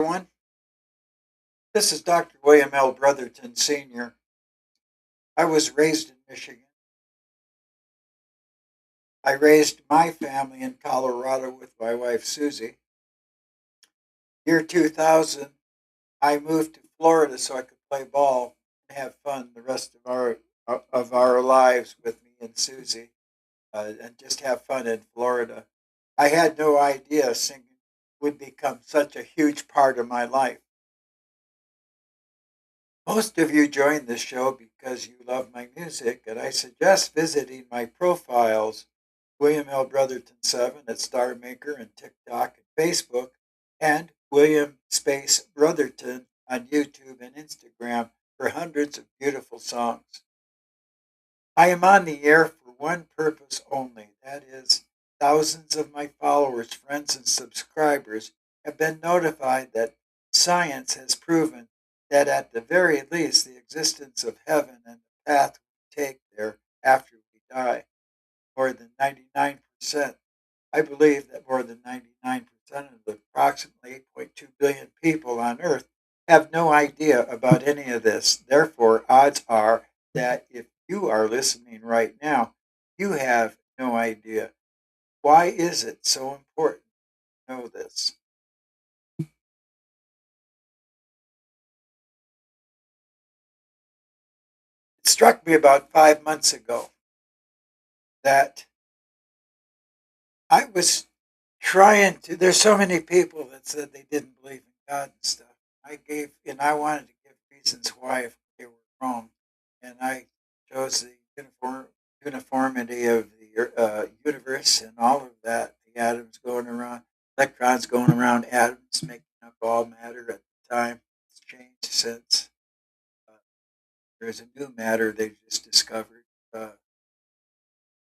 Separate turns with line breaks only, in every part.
Everyone. This is Dr. William L. Brotherton Sr. I was raised in Michigan. I raised my family in Colorado with my wife Susie. Year 2000, I moved to Florida so I could play ball and have fun the rest of our lives with me and Susie, and just have fun in Florida. I had no idea singing would become such a huge part of my life. Most of you joined the show because you love my music, and I suggest visiting my profiles, William L. Brotherton 7 at Star Maker and TikTok and Facebook, and William Space Brotherton on YouTube and Instagram for hundreds of beautiful songs. I am on the air for one purpose only, that is, thousands of my followers, friends, and subscribers have been notified that science has proven that at the very least the existence of heaven and the path we take there after we die. More than 99%. I believe that more than 99% of the approximately 8.2 billion people on Earth have no idea about any of this. Therefore, odds are that if you are listening right now, you have no idea. Why is it so important to know this? It struck me about 5 months ago that I was trying to. There's so many people that said they didn't believe in God and stuff. And I wanted to give reasons why if they were wrong, and I chose the uniformity of the universe and all of that. The atoms going around, electrons going around atoms, making up all matter at the time. It's changed since. Uh, there's a new matter they just discovered.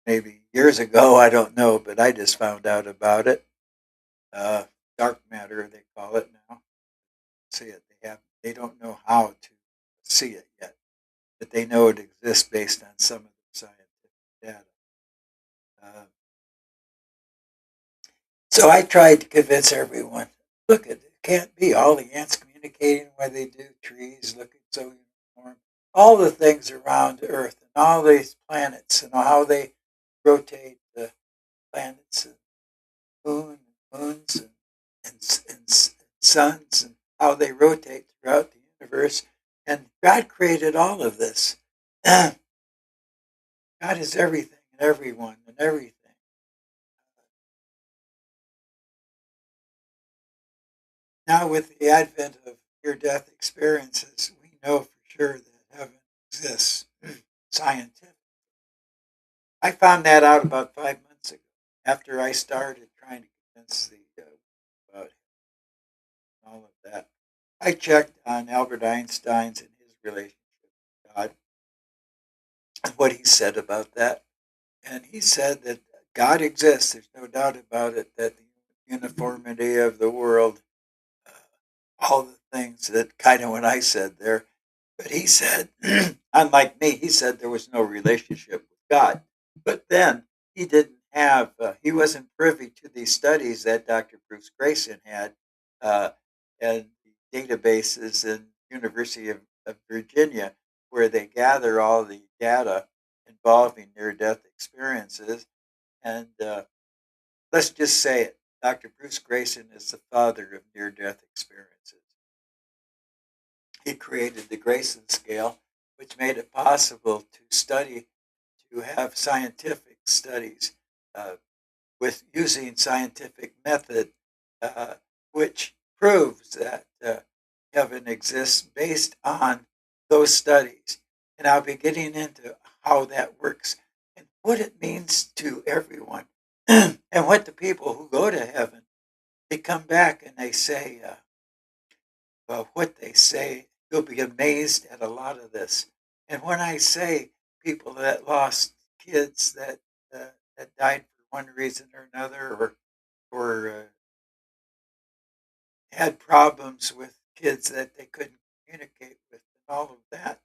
Maybe years ago, I don't know, but I just found out about it. uh, Dark matter they call it now. See it. They don't know how to see it yet, but they know it exists based on some of the scientific data. Uh, so I tried to convince everyone. Look, it can't be all the ants communicating the way they do. Trees looking so uniform. All the things around Earth and all these planets and how they rotate the planets and moons and suns and how they rotate throughout the universe. And God created all of this. God is everything and everyone and everything. Now, with the advent of near death experiences, we know for sure that heaven exists. Scientific. I found that out about 5 months ago after I started trying to convince about all of that. I checked on Albert Einstein's and his relationship with God and what he said about that. And he said that God exists. There's no doubt about it. That the uniformity of the world, uh, all the things that kind of what I said there. But he said, unlike me, he said there was no relationship with God. But then he didn't have. He wasn't privy to these studies that Dr. Bruce Grayson had, uh, and the databases in University of Virginia, where they gather all the data involving near-death experiences. And let's just say it. Dr. Bruce Grayson is the father of near death experiences. He created the Grayson scale, which made it possible to have scientific studies uh, with using scientific method, uh, which proves that heaven exists based on those studies. And I'll be getting into how that works and what it means to everyone. And what the people who go to heaven, they come back and they say, well, what they say, you'll be amazed at a lot of this. And when I say people that lost kids that died for one reason or another, or had problems with kids that they couldn't communicate with, and all of that,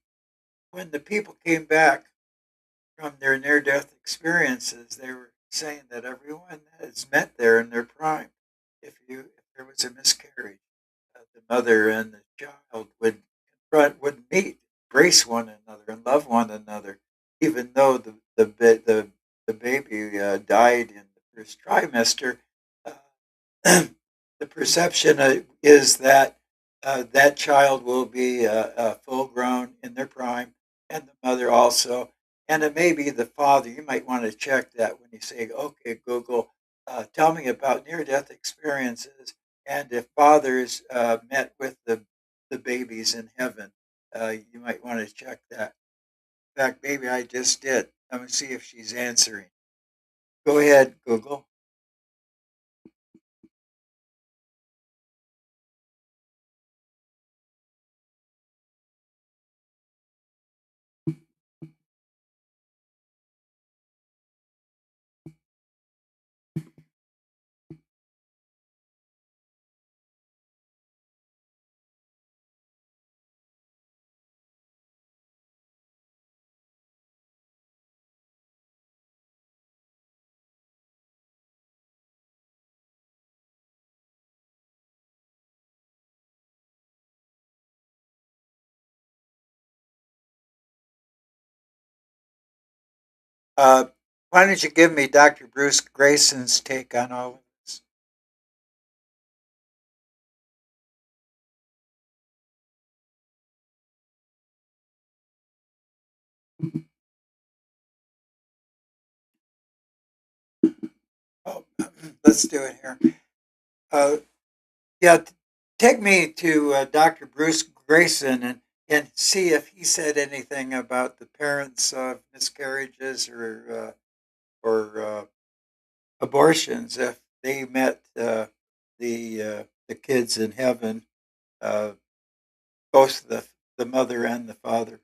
when the people came back from their near death experiences, they were saying that everyone that is met there in their prime, if there was a miscarriage, the mother and the child would meet, embrace one another, and love one another, even though the baby died in the first trimester. The perception is that that child will be full grown in their prime, and the mother also. And it may be the father. You might want to check that when you say, okay, Google, tell me about near death experiences. And if fathers met with the babies in heaven, you might want to check that. In fact, maybe I just did. Let me see if she's answering. Go ahead, Google. Uh, why don't you give me Dr. Bruce Grayson's take on all of this? Oh, let's do it here. Uh, yeah, take me to Dr. Bruce Grayson and see if he said anything about the parents of miscarriages or abortions if they met the kids in heaven, uh, both the mother and the father.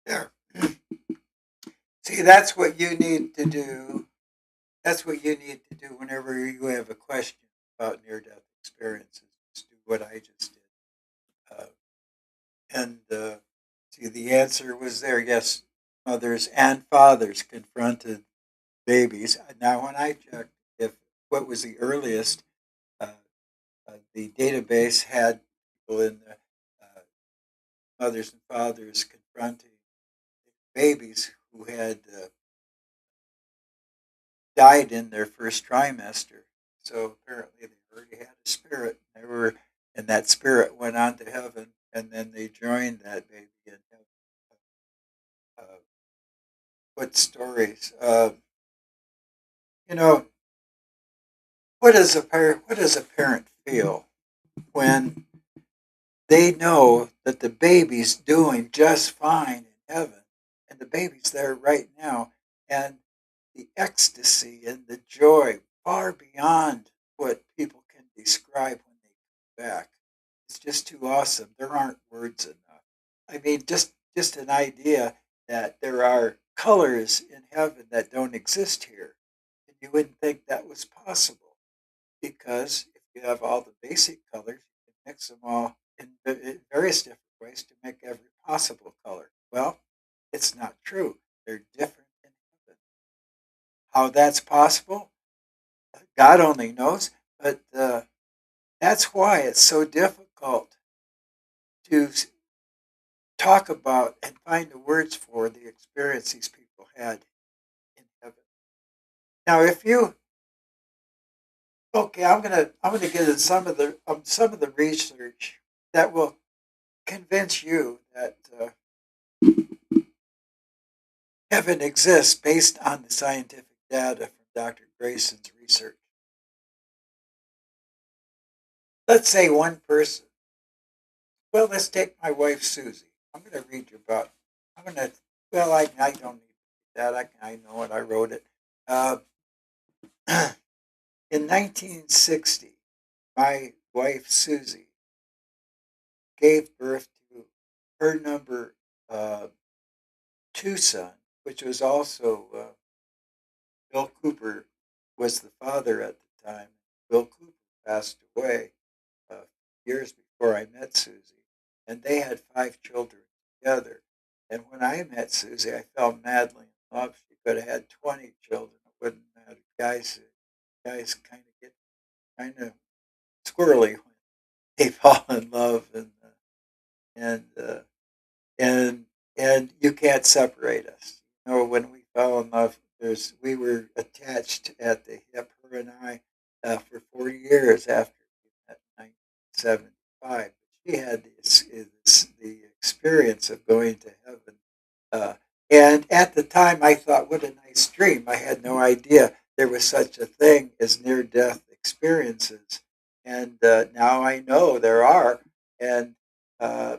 There. See, that's what you need to do. That's what you need to do whenever you have a question about near death experiences. Just do what I just did. Uh, and see, the answer was there. Yes, mothers and fathers confronted babies. Now, when I checked if what was the earliest, uh, the database had people in the mothers and fathers confronting babies who had died in their first trimester. So apparently they already had a spirit. They were, and that spirit went on to heaven, and then they joined that baby in heaven. Uh, what stories? You know, what does a parent feel when they know that the baby's doing just fine in heaven, and the baby's there right now, and the ecstasy and the joy far beyond what people can describe when they come back. It's just too awesome. There aren't words enough. I mean, just an idea that there are colors in heaven that don't exist here, and you wouldn't think that was possible because if you have all the basic colors, you can mix them all in various different ways to make every possible color. Well, it's not true. They're different in heaven. How that's possible, God only knows. But that's why it's so difficult to talk about and find the words for the experience these people had in heaven. Now, if you okay, I'm gonna get into some of the research that will convince you that heaven exists based on the scientific data from Dr. Grayson's research. Let's say one person. Well, let's take my wife Susie. I'm going to read you about. I'm going to. Well, I don't need that. I know it. I wrote it. Uh, in 1960, my wife Susie gave birth to her number uh, two son, which was also Bill Cooper was the father at the time. Bill Cooper passed away years before I met Susie, and they had five children together. And when I met Susie, I fell madly in love. She could have had 20 children. It wouldn't matter. Guys kind of get kind of squirrely when they fall in love, and and and you can't separate us. You know, when we fell in love, we were attached at the hip, her and I, for 40 years after we met in 1975. She had the experience of going to heaven, uh, and at the time, I thought, what a nice dream. I had no idea there was such a thing as near-death experiences, and now I know there are, and uh,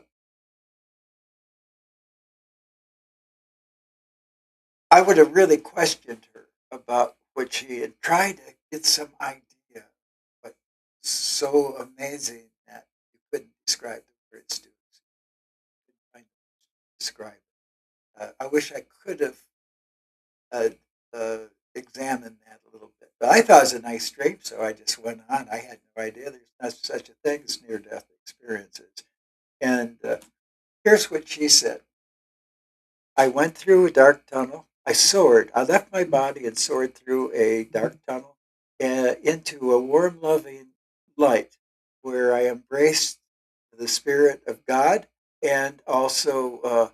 I would have really questioned her about what she had tried to get some idea, but so amazing that you couldn't describe the words to it. I describe it. I wish I could have uh, uh, examined that a little bit. But I thought it was a nice dream, so I just went on. I had no idea there's not such a thing as near death experiences. And here's what she said. I went through a dark tunnel. I soared. I left my body and soared through a dark tunnel into a warm, loving light where I embraced the Spirit of God and also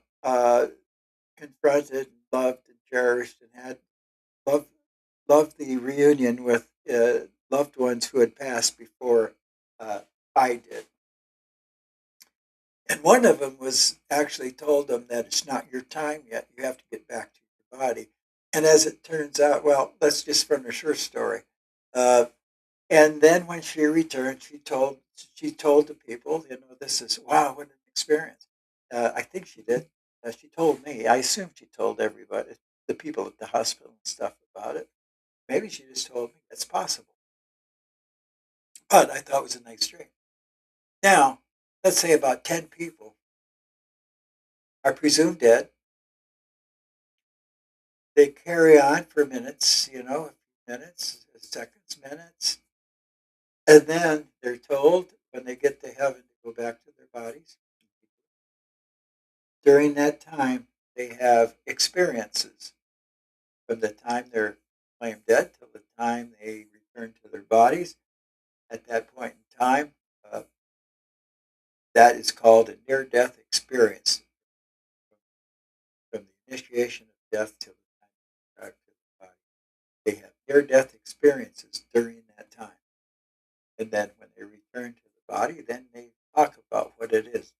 confronted, loved, and cherished, and had loved, loved the reunion with loved ones who had passed before uh, I did. And one of them was actually told them that it's not your time yet. You have to get back to your body. And as it turns out, well, let's just finish her story. Uh, and then when she returned, she told the people, this is wow, what an experience. I think she did. She told me. I assume she told everybody, the people at the hospital and stuff about it. Maybe she just told me it's possible. But I thought it was a nice dream. Now, let's say about 10 people are presumed dead. They carry on for minutes, a few minutes, seconds, minutes, and then they're told when they get to heaven to go back to their bodies. During that time, they have experiences from the time they're claimed dead till the time they return to their bodies. At that point in time, uh, that is called a near-death experience, from the initiation of death till the time they go back to the body. They have near-death experiences during that time. And then when they return to the body, then they talk about what it is.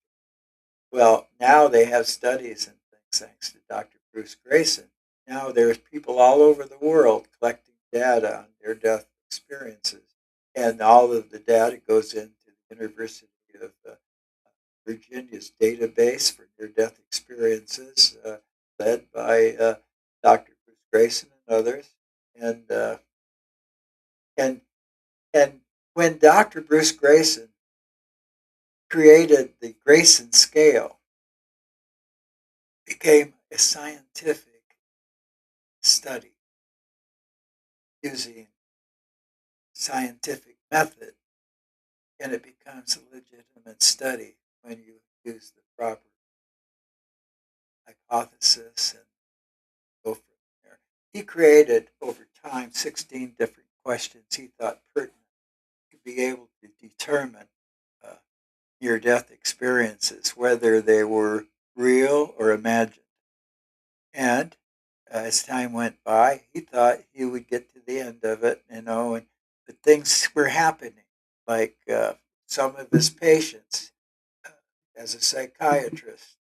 Well, now they have studies and things, thanks to Dr. Bruce Grayson. Now there's people all over the world collecting data on near death experiences. And all of the data goes into the University of Virginia's database for near death experiences, led by Dr. Bruce Grayson and others. And, and, and when Dr. Bruce Grayson created the Grayson scale, became a scientific study using scientific method, and it becomes a legitimate study when you use the proper hypothesis and go from there. He created over time 16 different questions he thought pertinent to be able to determine uh, near death experiences, whether they were real or imagined. And as time went by, he thought he would get to the end of it, but things were happening. Like some of his patients as a psychiatrist.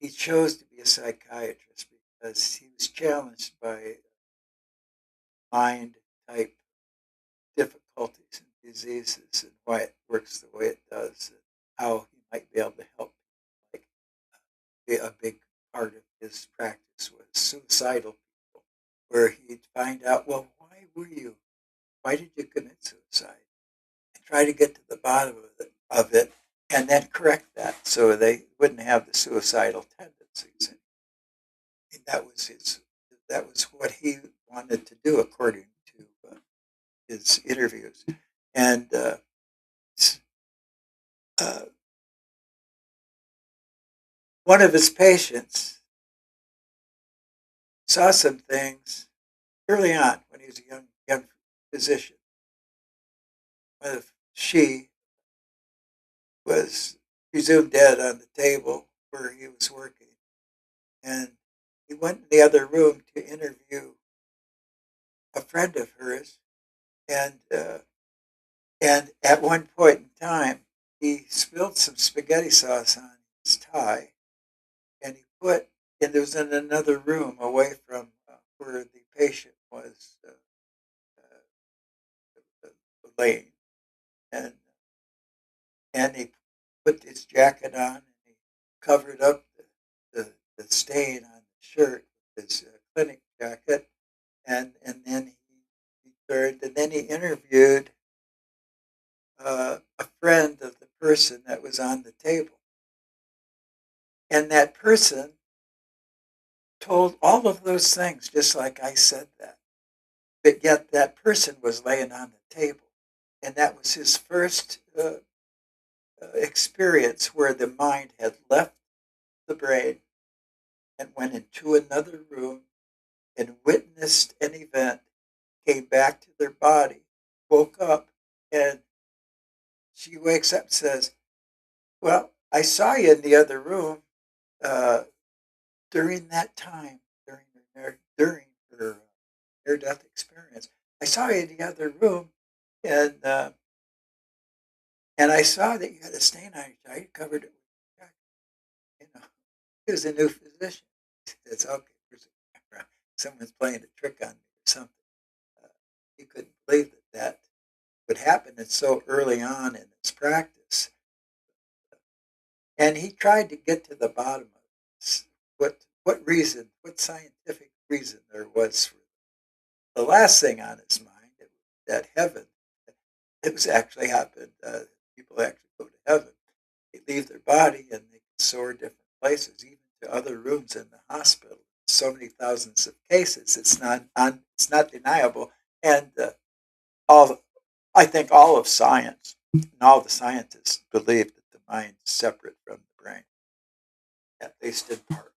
He chose to be a psychiatrist because he was challenged by mind type difficulties and diseases and why it works the way it does and how he might be able to help. Like a big part of his practice was suicidal people, where he'd find out, well, why did you commit suicide? And try to get to the bottom of it and then correct that so they wouldn't have the suicidal tendencies. And that was what he wanted to do according to his interviews. And uh, one of his patients saw some things early on when he was a young physician. She was presumed dead on the table where he was working, and he went in the other room to interview a friend of hers, and at one point in time, he spilled some spaghetti sauce on his tie, and there was in another room away from where the patient was laying, and he put his jacket on and he covered up the stain on the shirt with his clinic jacket, and then he turned and then he interviewed a friend of the person that was on the table, and that person told all of those things just like I said that, but yet that person was laying on the table, and that was his first experience where the mind had left the brain and went into another room and witnessed an event, came back to their body, woke up, and she wakes up and says, well, I saw you in the other room uh, during that time, during her near death experience. I saw you in the other room, and I saw that you had a stain on your tie. You covered it with your jacket. You know, he was a new physician. It's okay. There's a camera. Someone's playing a trick on me or something. Uh, he couldn't believe that would happen and so early on in his practice. And he tried to get to the bottom of this. What scientific reason there was for the last thing on his mind, that heaven. It was actually happened. People actually go to heaven. They leave their body and they can soar different places, even to other rooms in the hospital. So many thousands of cases. It's not deniable. And all I think all of science and all the scientists believe that the mind is separate from the brain, at least in part.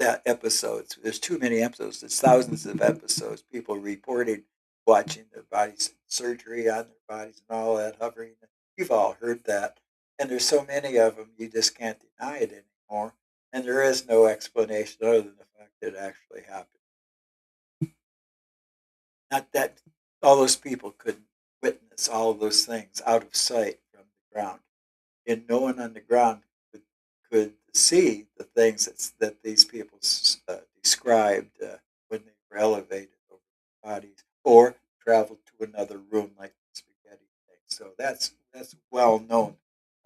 That episodes, there's too many episodes. There's thousands of episodes. People reporting watching their bodies, surgery on their bodies, and all that hovering. You've all heard that, and there's so many of them, you just can't deny it anymore. And there is no explanation other than the fact that it actually happened. Not that all those people could witness all of those things out of sight from the ground, and no one on the ground could see the things that these people described when they were elevated over their bodies or traveled to another room like the spaghetti thing. So that's well known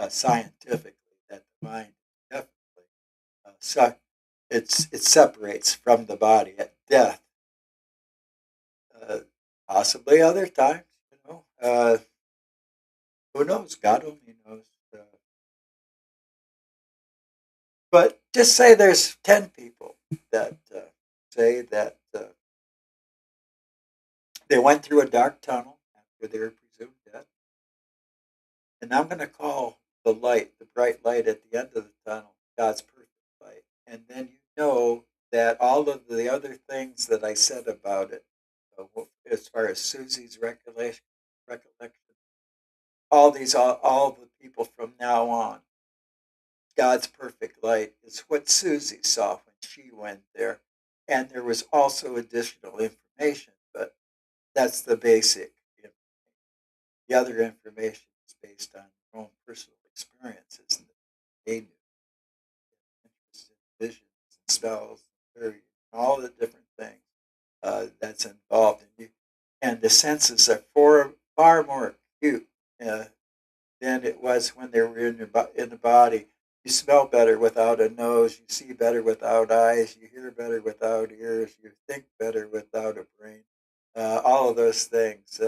scientifically that the mind definitely it separates from the body at death. Uh, Possibly other times, who knows? God only knows. Uh, But just say there's 10 people that say that they went through a dark tunnel after they were presumed dead. And I'm going to call the light, the bright light at the end of the tunnel, God's perfect light. And then you know that all of the other things that I said about it, as far as Susie's recollection, all the people from now on, God's perfect light is what Susie saw when she went there. And there was also additional information, but that's the basic. The other information is based on your own personal experiences that they knew, interest in visions and smells, and hearing, all the different things that's involved. And the senses are far more acute uh, than it was when they were in the body. You smell better without a nose. You see better without eyes. You hear better without ears. You think better without a brain. All of those things.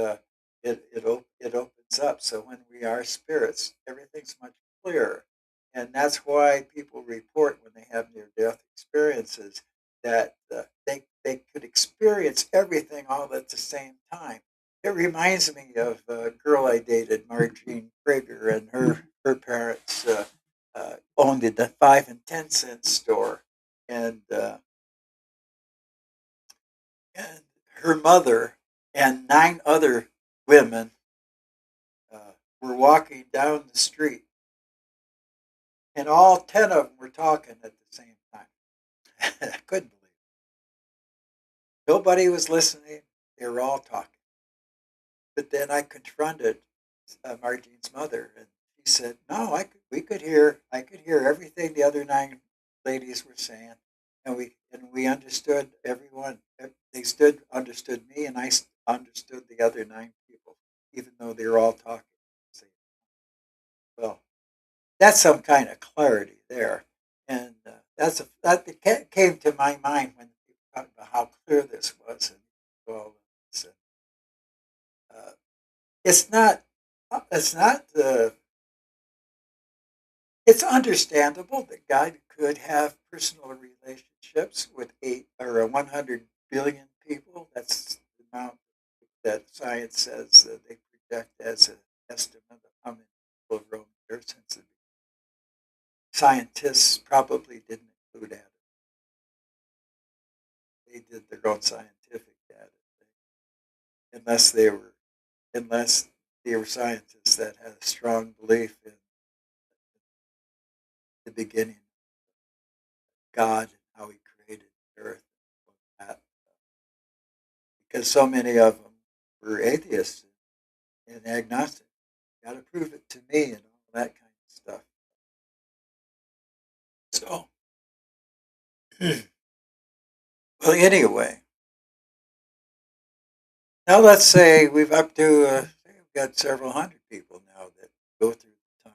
It opens up. So when we are spirits, everything's much clearer, and that's why people report when they have near death experiences that they could experience everything all at the same time. It reminds me of a girl I dated, Margene Prager, and her parents owned the 5 and 10 cent store, and and her mother and 9 other women were walking down the street, and all 10 of them were talking at the same time. I couldn't believe it. Nobody was listening; they were all talking. But then I confronted Martine's mother, and she said, "No, we could hear. I could hear everything the other 9 ladies were saying, and we understood everyone. They understood me, and understood the other 9 people, even though they were all talking." Well, that's some kind of clarity there, and that came to my mind when people talked about how clear this was, and all this. Uh, it's not. It's not. It's understandable that God could have personal relationships with 100 billion people. That's the amount that science says that they project as an estimate of how many people roam the earth since the beginning. Scientists probably didn't include Adam. They did their own scientific data, unless they were unless they were scientists that had a strong belief in the beginning of God and how He created the earth and all that. Because so many of them were atheists and agnostic. Got to prove it to me and all that kind of stuff. So, well, anyway, now let's say we've got several hundred people now that go through the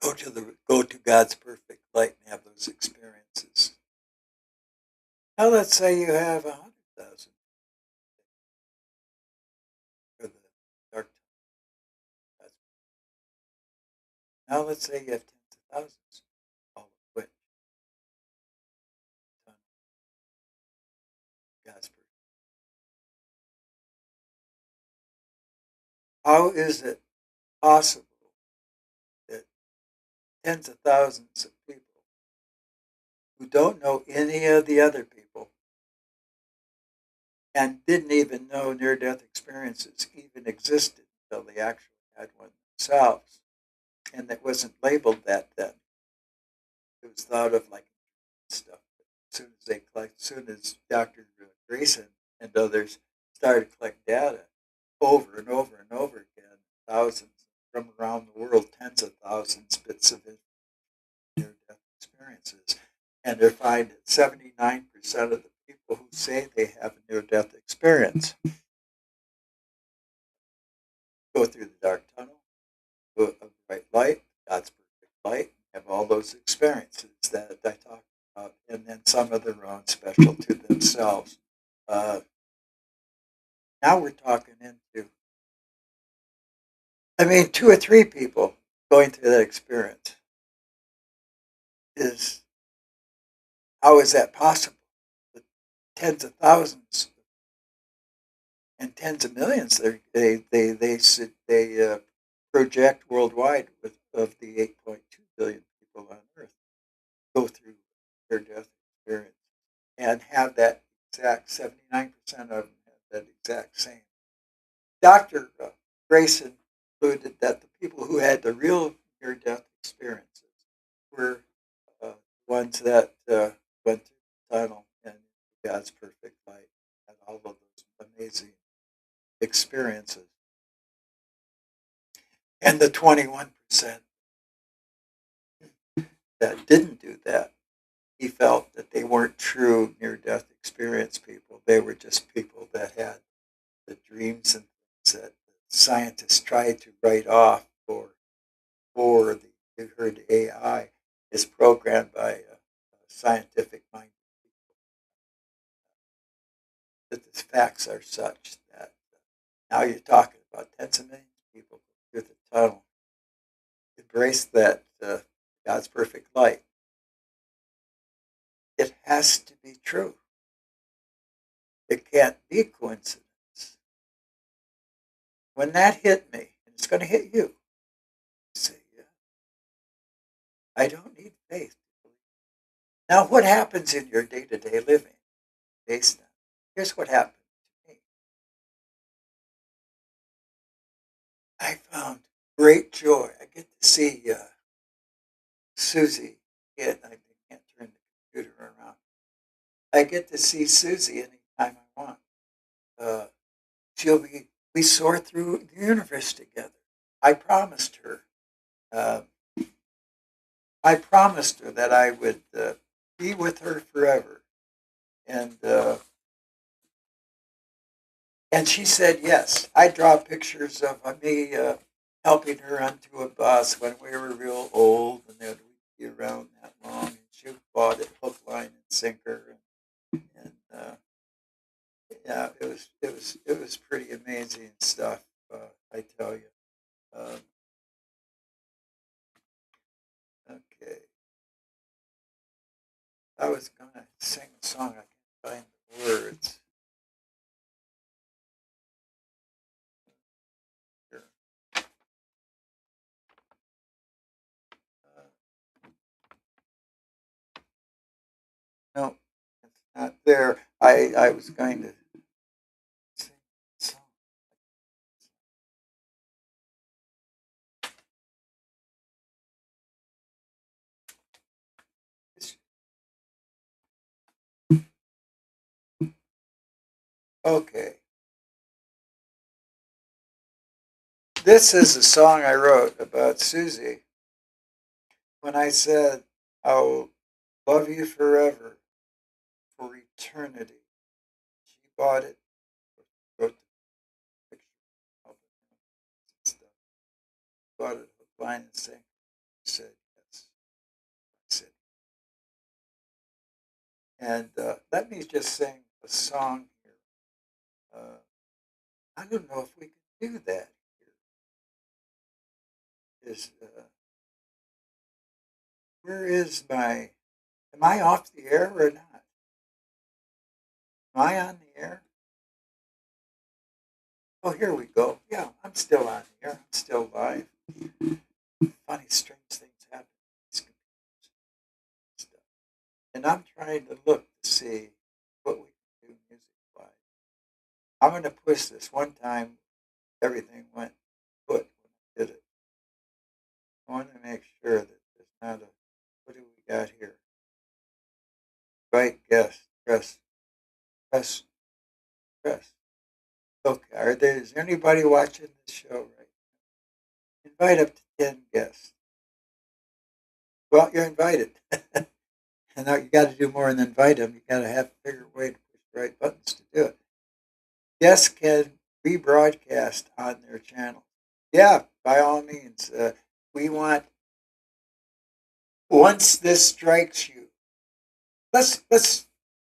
tunnel, go to God's perfect light and have those experiences. Now let's say you have 100,000 for the dark tunnel. Now let's say you have tens of thousands, all of which tunnel God's perfect. How is it possible that tens of thousands of people who don't know any of the other people and didn't even know near death experiences even existed until they actually had one themselves? And that wasn't labeled that then. It was thought of like stuff. As soon as Dr. Grayson and others started to collect data over and over and over again, thousands from around the world, tens of thousands bits of near death experiences. And they find that 79% of the people who say they have a near death experience go through the dark tunnel, go of the bright light, God's perfect light, have all those experiences that I talked about, and then some of their own special to themselves. Uh, Now we're talking into, 2 or 3 people going through that experience. Is How is that possible? The tens of thousands and tens of millions they project worldwide with of the 8.2 billion people on Earth go through their death experience and have that exact 79% of them have that exact same. Dr. Grayson concluded that the people who had the real near death experiences were ones that went through the tunnel and God's perfect light and all of those amazing experiences. And the 21% that didn't do that, he felt that they weren't true near death experience people. They were just people that had the dreams and things that scientists tried to write off for the you heard AI is programmed by a scientific mind. That the facts are such that now you're talking about tens of millions of people go through the tunnel, embrace that God's perfect light. It has to be true. It can't be coincidence. When that hit me, and it's going to hit you, say, yeah, I don't need faith. Now, what happens in your day to day living based on? Here's what happened to me. I found great joy. I get to see Susie. I can't turn the computer around. I get to see Susie anytime I want. Uh, we soar through the universe together. I promised her. Uh, I promised her that I would be with her forever, and uh, and she said yes. I draw pictures of me helping her onto a bus when we were real old, and then we'd be around that long. And she bought it hook, line, and sinker, and yeah, it was pretty amazing stuff. I tell you. Um, okay, I was gonna sing a song. I can't find the words. Here. Uh, no, it's not there. I was going to sing a song. Okay, this is a song I wrote about Susie when I said I'll love you forever for eternity. She bought it, wrote the picture, album, and stuff. Bought it hook, line, and sinker. She said yes. I said, and let me just sing a song here. Uh, I don't know if we can do that here. Where is my? Am I off the air or not? Am I on the air? Oh, here we go. Yeah, I'm still on the air. I'm still live. Funny, strange things happen. Stuff. And I'm trying to look to see what we can do music wise. I'm going to push this one time. Everything went good when I did it. I want to make sure that there's not a. What do we got here? Right, guest, press, press, press. Okay, is there anybody watching this show right now? Invite up to 10 guests. Well, you're invited. And now you got to do more than invite them. You got to have a bigger way to push the right buttons to do it. Guests can rebroadcast on their channel. Yeah, by all means. We want, once this strikes you, let's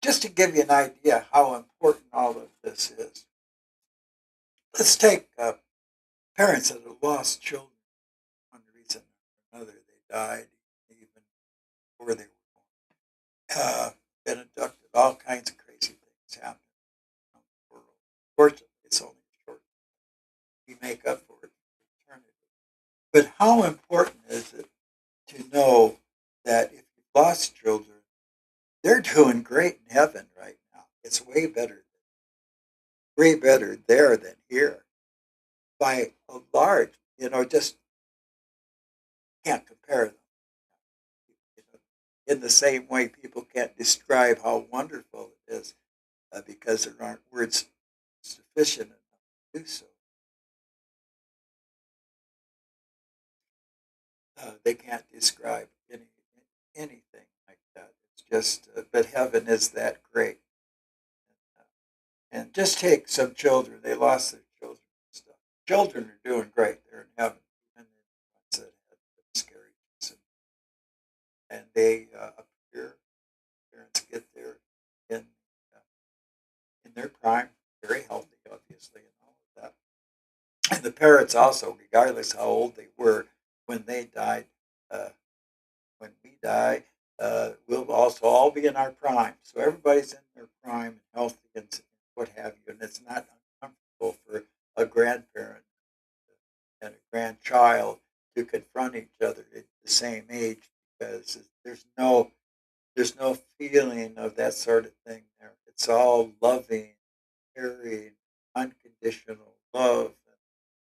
just to give you an idea how important all of this is. Let's take parents that have lost children for one reason or another. They died even before they were born. Been abducted. All kinds of crazy things happen around the world. Fortunately, it's only short. We make up for it in eternity. But how important is it to know that if you've lost children, they're doing great in heaven right now. It's way better there than here by a large. Just can't compare them. You know, in the same way, people can't describe how wonderful it is because there aren't words sufficient enough to do so. They can't describe anything like that. It's just, but heaven is that great. And just take some children. They lost their children and stuff. Children are doing great. They're in heaven. And the ones that had miscarriages. And they appear, parents get there in, uh, in their prime, very healthy, obviously, and all of that. And the parents also, regardless how old they were when they died, uh, when we die, we'll also all be in our prime. So everybody's in their prime and healthy and what have you. And it's not uncomfortable for a grandparent and a grandchild to confront each other at the same age because there's no feeling of that sort of thing there. It's all loving, caring, unconditional love,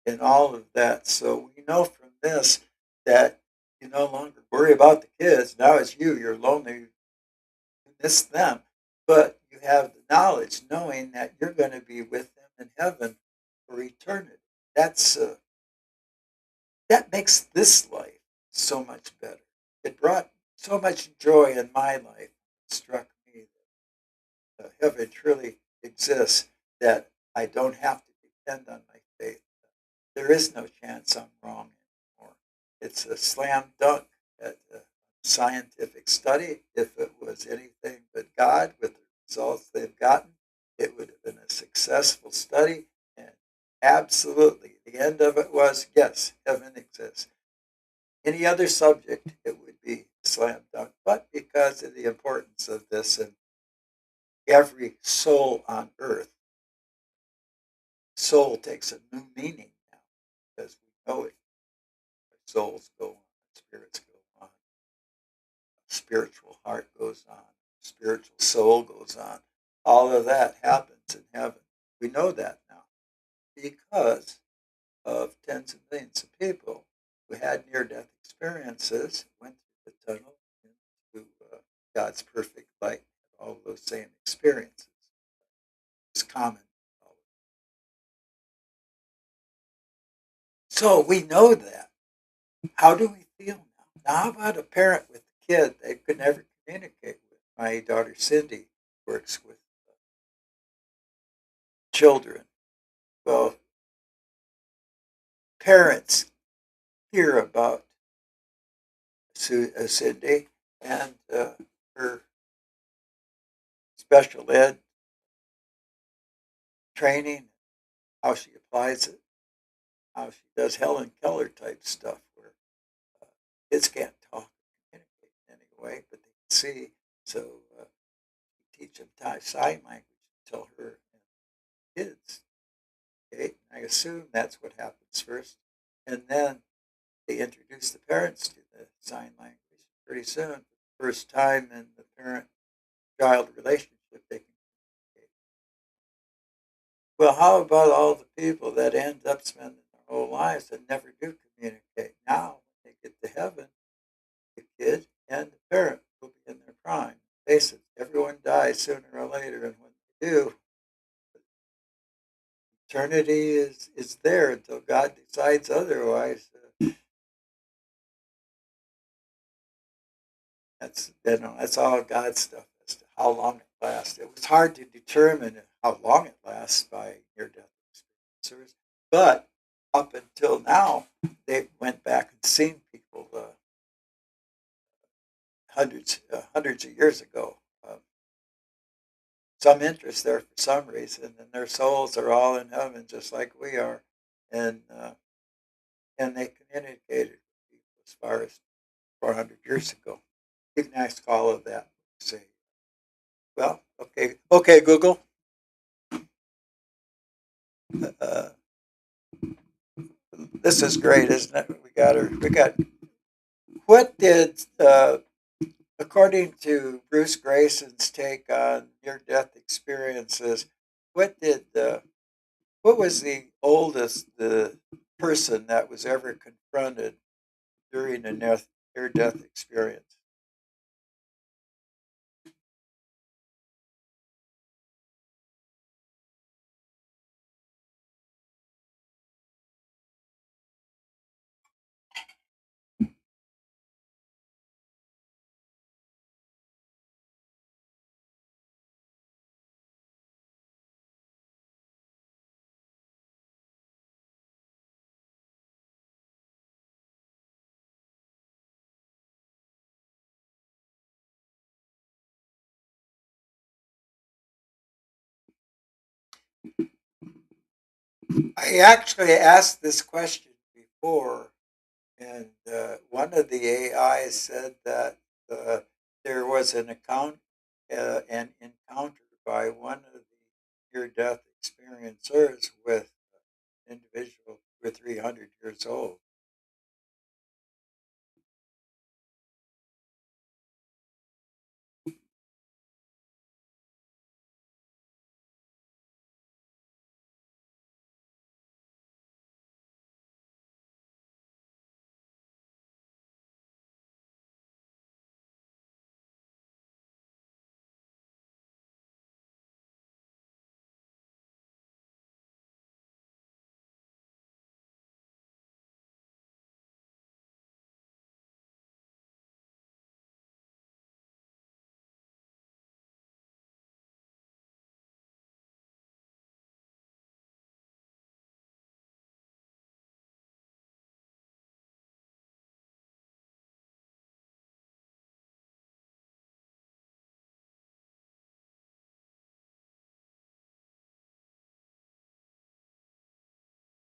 and all of that. So we know from this that you no longer worry about the kids. Now it's you. You're lonely. You miss them, but you have the knowledge, knowing that you're going to be with them in heaven for eternity. That's that makes this life so much better. It brought so much joy in my life. It struck me that heaven truly exists. That I don't have to depend on my faith. There is no chance I'm wrong anymore. It's a slam dunk at a scientific study. If it was anything but God with the results they've gotten, it would have been a successful study. And absolutely, the end of it was yes, heaven exists. Any other subject, it would be slam dunk. But because of the importance of this and every soul on earth, soul takes a new meaning now because we know it. Souls go on, spirits go on, spiritual heart goes on, spiritual soul goes on. All of that happens in heaven. We know that now because of tens of millions of people who had near death experiences, went through the tunnel into God's perfect light, all of those same experiences. It's common. So we know that. How do we feel now? Now, how about a parent with a kid they could never communicate with? My daughter Cindy works with children. Well, parents hear about Cindy and her special ed training, how she applies it, how she does Helen Keller type stuff where uh, kids can't talk or communicate in any way, but they can see. So teach them sign language to tell her kids. Okay, I assume that's what happens first, and then they introduce the parents to the sign language. Pretty soon, first time in the parent-child relationship, they can communicate. Well, how about all the people that end up spending their whole lives that never do communicate? Now, when they get to heaven, the kid and the parent will be in their prime. Face it, everyone dies sooner or later, and when they do, eternity is there until God decides otherwise. That's all God stuff as to how long it lasts. It was hard to determine how long it lasts by near death experiencers, but up until now, they went back and seen people hundreds of years ago. Some interest there for some reason, and their souls are all in heaven just like we are, and uh, and they communicated with people as far as 400 years ago. You can ask all of that. Say, well, okay, Google. Uh, this is great, isn't it? We got her. We got. What did, according to Bruce Grayson's take on near-death experiences, what did what was the oldest the person that was ever confronted during a near-death experience? I actually asked this question before, and one of the AI said that uh, there was an encounter by one of the near-death experiencers with an individual 2 or 300 years old.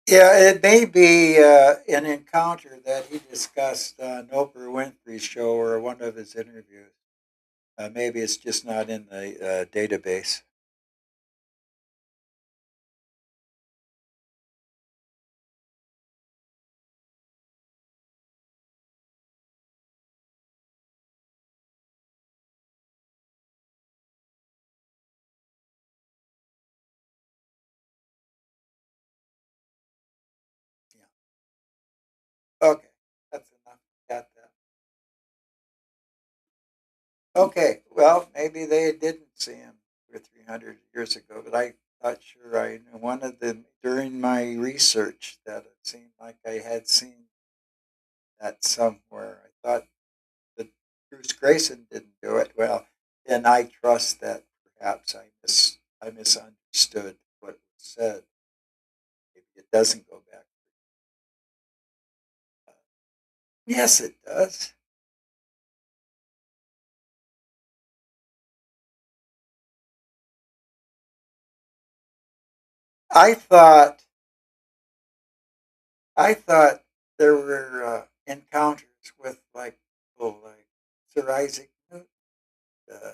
Yeah, it may be an encounter that he discussed on Oprah Winfrey's show or one of his interviews. Maybe it's just not in the database. Yeah. Okay, that's enough. Got that. Okay, well, maybe they didn't see him 2 or 300 years ago, but I'm not sure. I knew one of them during my research that it seemed like I had seen that somewhere. I thought that Bruce Grayson didn't do it. Well, and I trust that perhaps I misunderstood what was said. Maybe it doesn't go back. Yes, it does. I thought I thought there were encounters with like people like Sir Isaac Newton uh,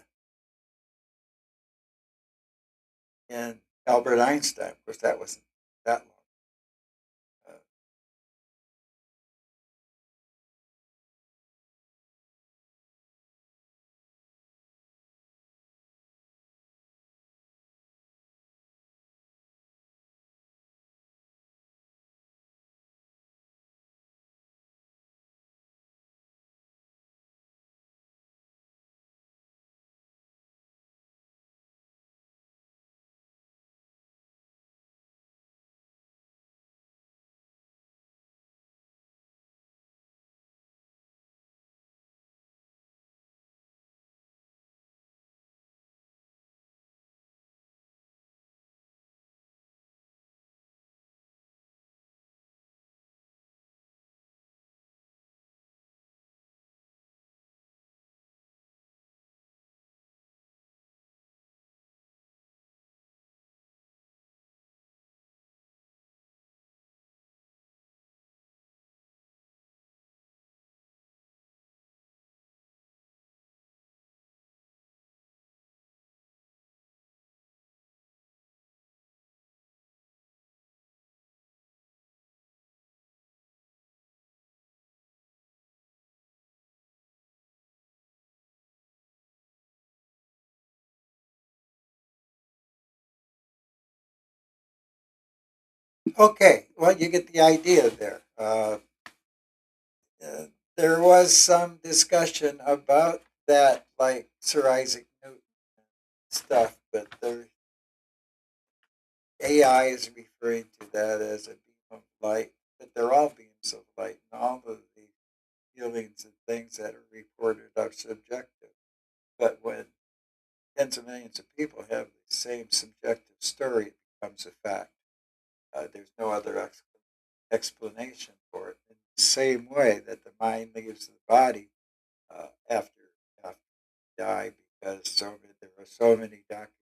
and Albert Einstein. Of course, that wasn't that long. Uh, okay, well, you get the idea there. Uh, there was some discussion about that, like Sir Isaac Newton stuff, but the AI is referring to that as a beam of light. But they're all beams of light, and all of the feelings and things that are reported are subjective. But when tens of millions of people have the same subjective story, it becomes a fact. There's no other explanation for it. In the same way that the mind leaves the body after you die, because there are so many documented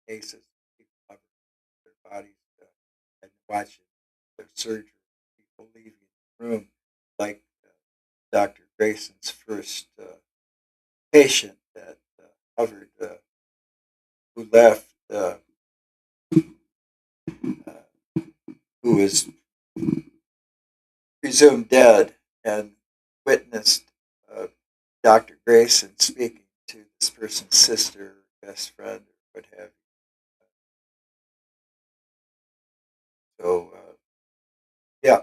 cases of people have their bodies and watch it of surgery, people leaving the room, like Dr. Grayson's first patient that covered, who left, who was presumed dead, and witnessed Dr. Grayson speaking to this person's sister, best friend, or what have you. So, yeah,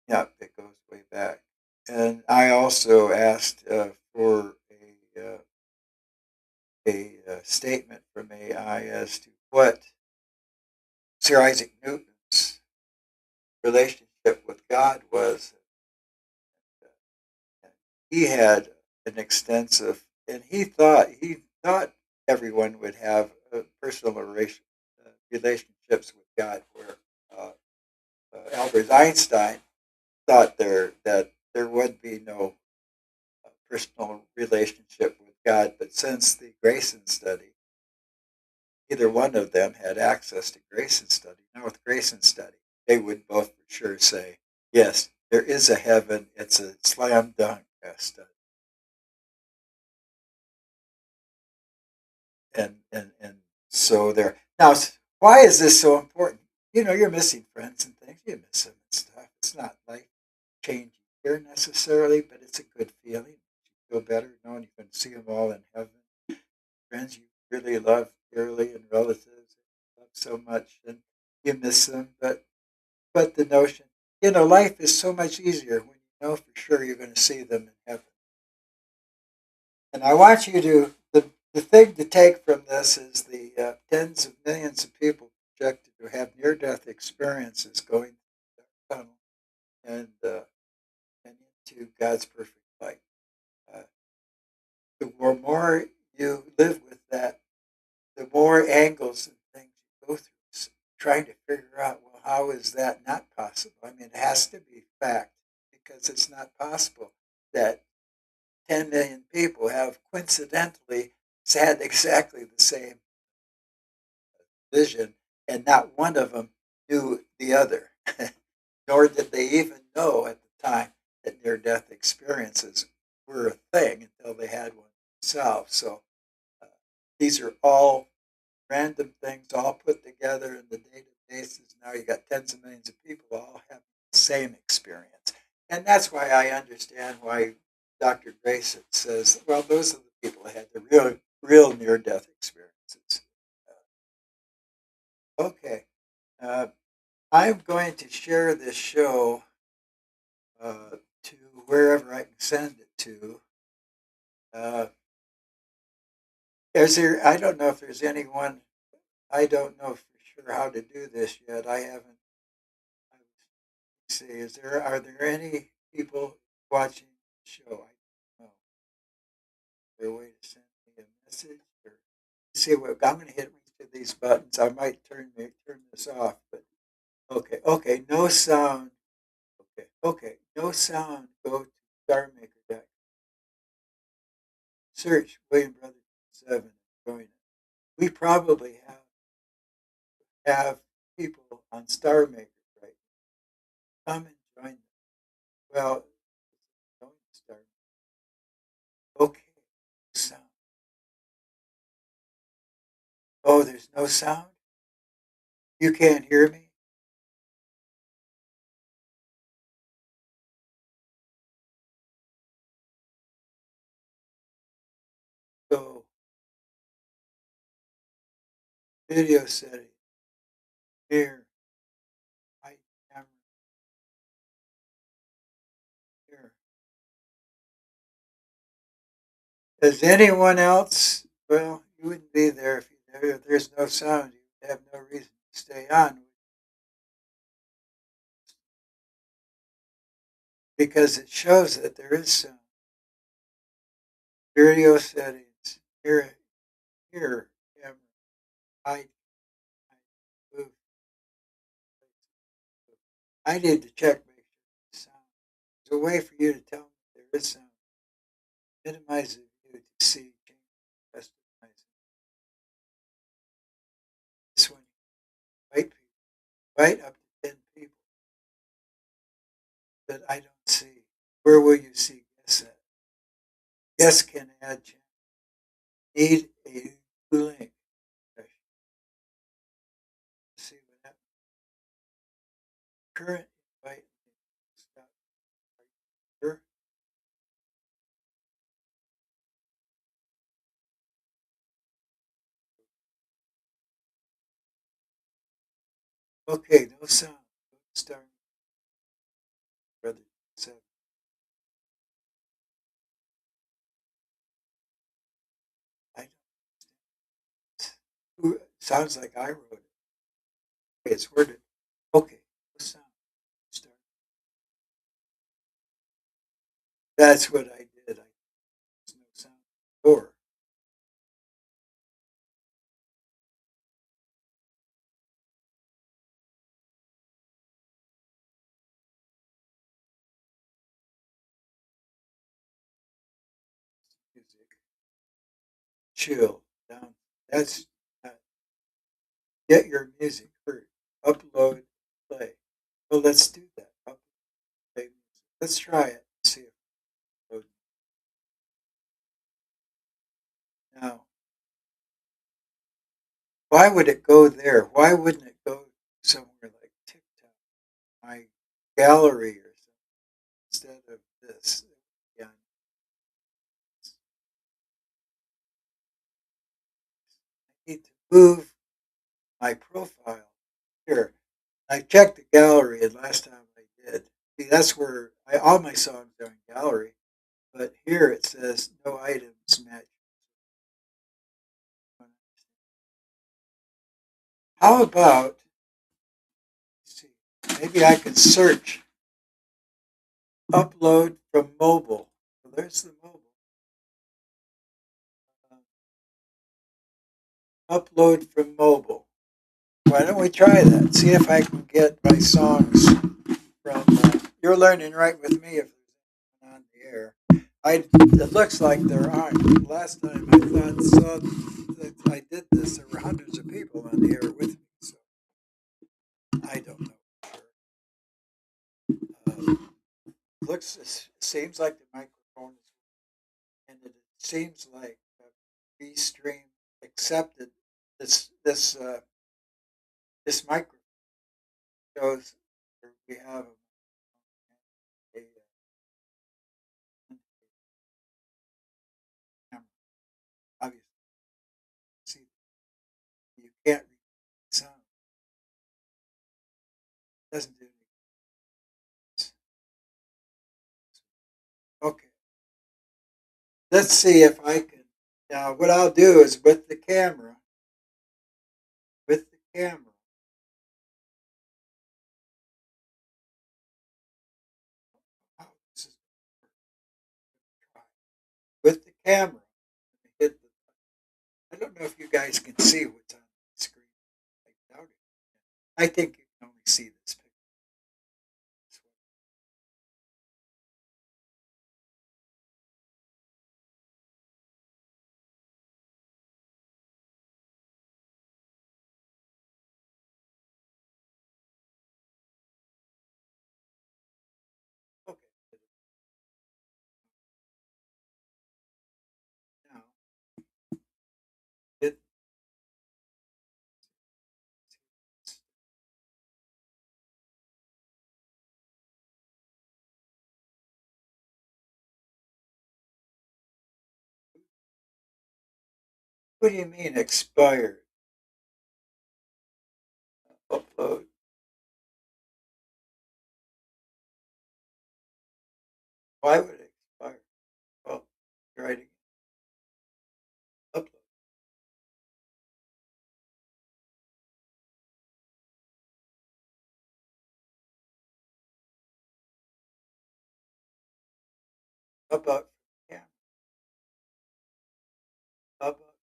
yeah, it goes way back. And I also asked for a statement from AI as to what Sir Isaac Newton's relationship with God was. And he had an extensive, and he thought everyone would have personal relationships with God, where uh, Albert Einstein thought that there would be no personal relationship with God. But since the Grayson study, either one of them had access to Grayson study. Now with Grayson study, they would both for sure say, yes, there is a heaven. It's a slam dunk study. And so there. Now, why is this so important? You're missing friends and things. You miss them and stuff. It's not life changing here necessarily, but it's a good feeling. You feel better knowing you can see them all in heaven. Friends you really love dearly and relatives you love so much, and you miss them. But the notion, life is so much easier when you know for sure you're going to see them in heaven. And I want you to, the thing to take from this is the tens of millions of people projected to have near death experiences going through the tunnel and, and into God's perfect light. Uh, the more you live with that, the more angles and things you go through, trying to figure out, well, how is that not possible? I mean, it has to be fact, because it's not possible that 10 million people have coincidentally had exactly the same vision, and not one of them knew the other, nor did they even know at the time that near death experiences were a thing until they had one themselves. So uh, these are all random things all put together in the databases. Now you got tens of millions of people all having the same experience. And that's why I understand why Dr. Grayson says, well, those are the people that had the real near death experiences. Okay. Uh, I'm going to share this show to wherever I can send it to. Uh, I don't know if there's anyone, I don't know for sure how to do this yet. I haven't see. Are there any people watching the show? I don't know. Is there a way to send me a message? Or see what I'm going to hit each of these buttons. I might turn this off, but okay. No sound. Okay. No sound. Go to StarMaker. Search William Brothers 7 and join it. We probably have people on StarMaker right now. Come and join them. Well, join Star. Okay. Sound. Oh, there's no sound? You can't hear me? So, video setting, here, I camera, here. Does anyone else? Well, you wouldn't be there if there's no sound. You have no reason to stay on because it shows that there is sound. Video settings, here, camera, hide, move. I need to check make sure there's sound. There's a way for you to tell me if there is sound. Minimize the view to see, change, customize this one. Right up to 10 but I don't see. Where will you see guests at? Guests can add channel. Need a new link. Let's see what happens. Current invite link. Stop. Sure. Okay, no sound. Start. Brother said, I don't. Sounds like I wrote it. Okay, it's worded. Okay, no sound. Start. That's what I did. There's no sound. Or music. Chill down. That's get your music heard. Upload, play. Well, let's do that. Upload, play music. Let's try it. See if it loads. Now, why would it go there? Why wouldn't it go somewhere like TikTok, my gallery, or something instead of this? Yeah, I need to move my profile here. I checked the gallery, and last time I did, see, that's where all my songs are in gallery. But here it says no items match. How about, let's see, maybe I could search upload from mobile. Well, there's the mobile. Upload from mobile. Why don't we try that? See if I can get my songs from. You're learning right with me if there's anyone on the air. It looks like there aren't. Last time I saw that I did this, there were hundreds of people on the air with me. So I don't know. Looks it seems like the microphone is, and it seems like Restream accepted this microphone shows we have a camera. Obviously, see you can't read the sound. It doesn't do anything. Okay, let's see if I can. Now, what I'll do is with the camera. Oh, this is try. With the camera, hit the, I don't know if you guys can see what's on the screen. I doubt it. I think you can only see this picture. Okay, now it, what do you mean expired? Upload. Why would it expire? Well, try it again. Upload. How about camera? How about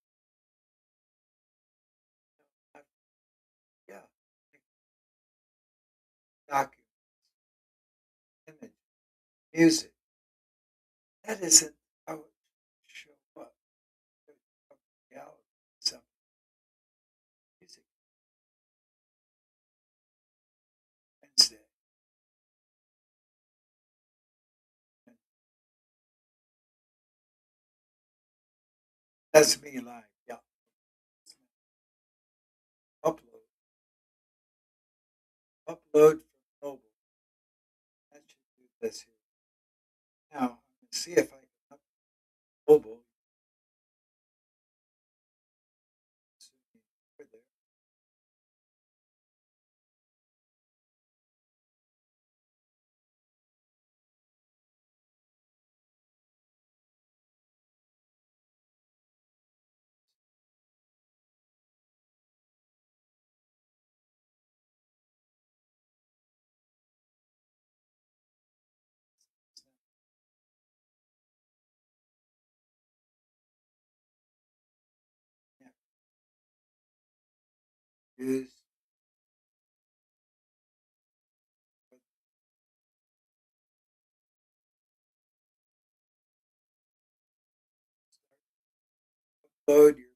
yeah, document, image, music. That isn't how it should show up. Reality, some music Wednesday. That's me live. Yeah. Upload. Upload from mobile. That should do this here. Now, let's see if I can upload mobile. There. Yeah. Use. Upload your.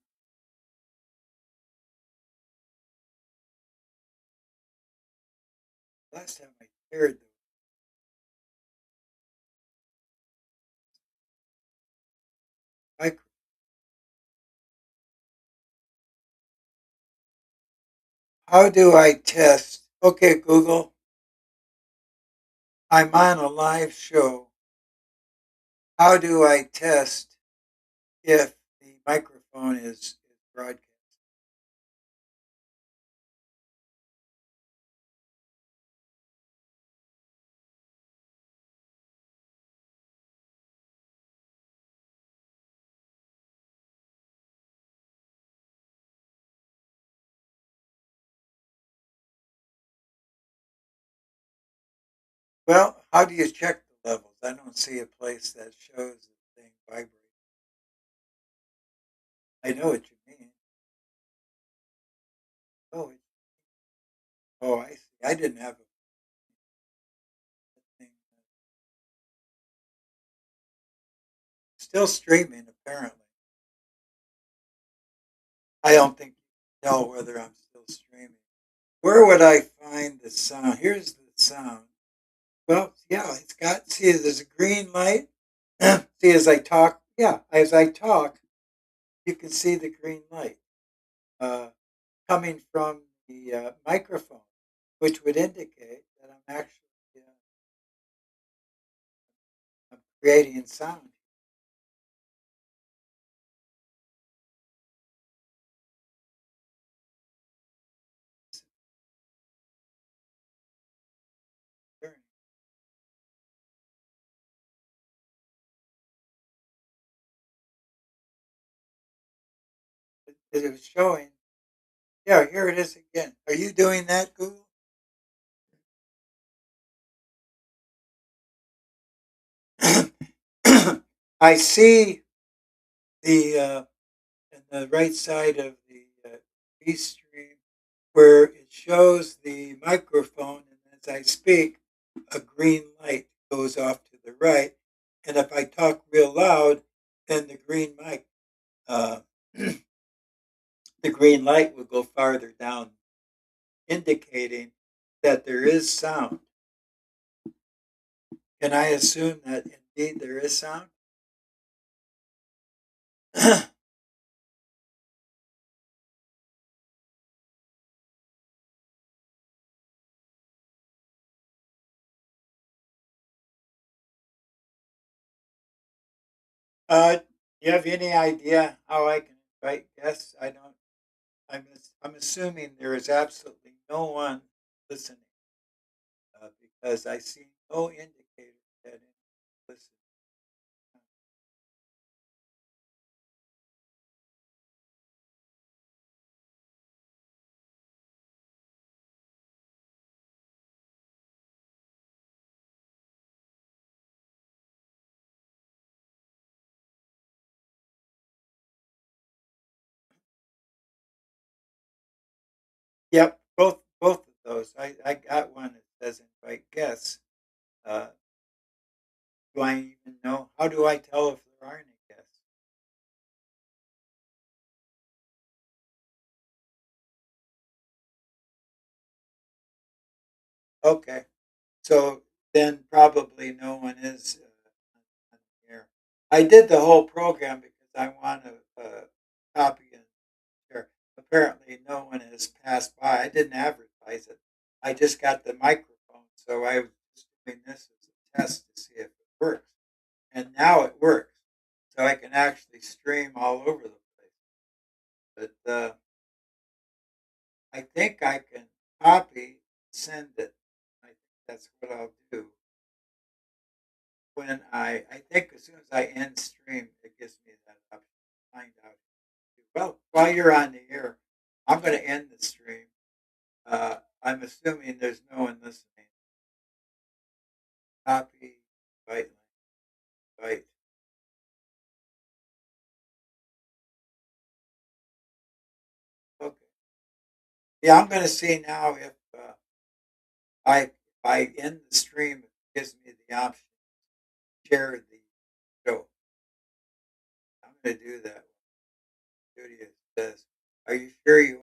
Last time I shared the micro. How do I test? Okay, Google. I'm on a live show. How do I test if the microphone is broadcast? Well, how do you check the levels? I don't see a place that shows the thing vibrate. I know what you mean. Oh, oh, I see. I didn't have a thing. Still streaming, apparently. I don't think you can tell whether I'm still streaming. Where would I find the sound? Here's the sound. Well, yeah, it's got, see, there's a green light. See, as I talk, yeah, as I talk, you can see the green light uh, coming from the microphone, which would indicate that I'm actually I'm creating sound. It was showing. Yeah, here it is again. Are you doing that, Google? I see the in the right side of the V stream where it shows the microphone, and as I speak, a green light goes off to the right, and if I talk real loud, then the green mic, uh, the green light will go farther down, indicating that there is sound. Can I assume that indeed there is sound? Do you have any idea how I can invite guests? I don't. I'm assuming there is absolutely no one listening because I see no indicator that anyone listening. Yep, both of those. I got one that says invite guests. Uh, do I even know? How do I tell if there are any guests? Okay, so then probably no one is on the air. I did the whole program because I want to apparently no one has passed by. I didn't advertise it. I just got the microphone, so I was just doing this as a test to see if it works. And now it works. So I can actually stream all over the place. But I think I can copy, send it. I think that's what I'll do. When I think as soon as I end stream, it gives me that option to find out. Well, while you're on the air, I'm going to end the stream. I'm assuming there's no one listening. Copy, invite, invite. Okay. Yeah, I'm going to see now if if I end the stream, it gives me the option to share the show. I'm going to do that. Studio says, "Are you sure you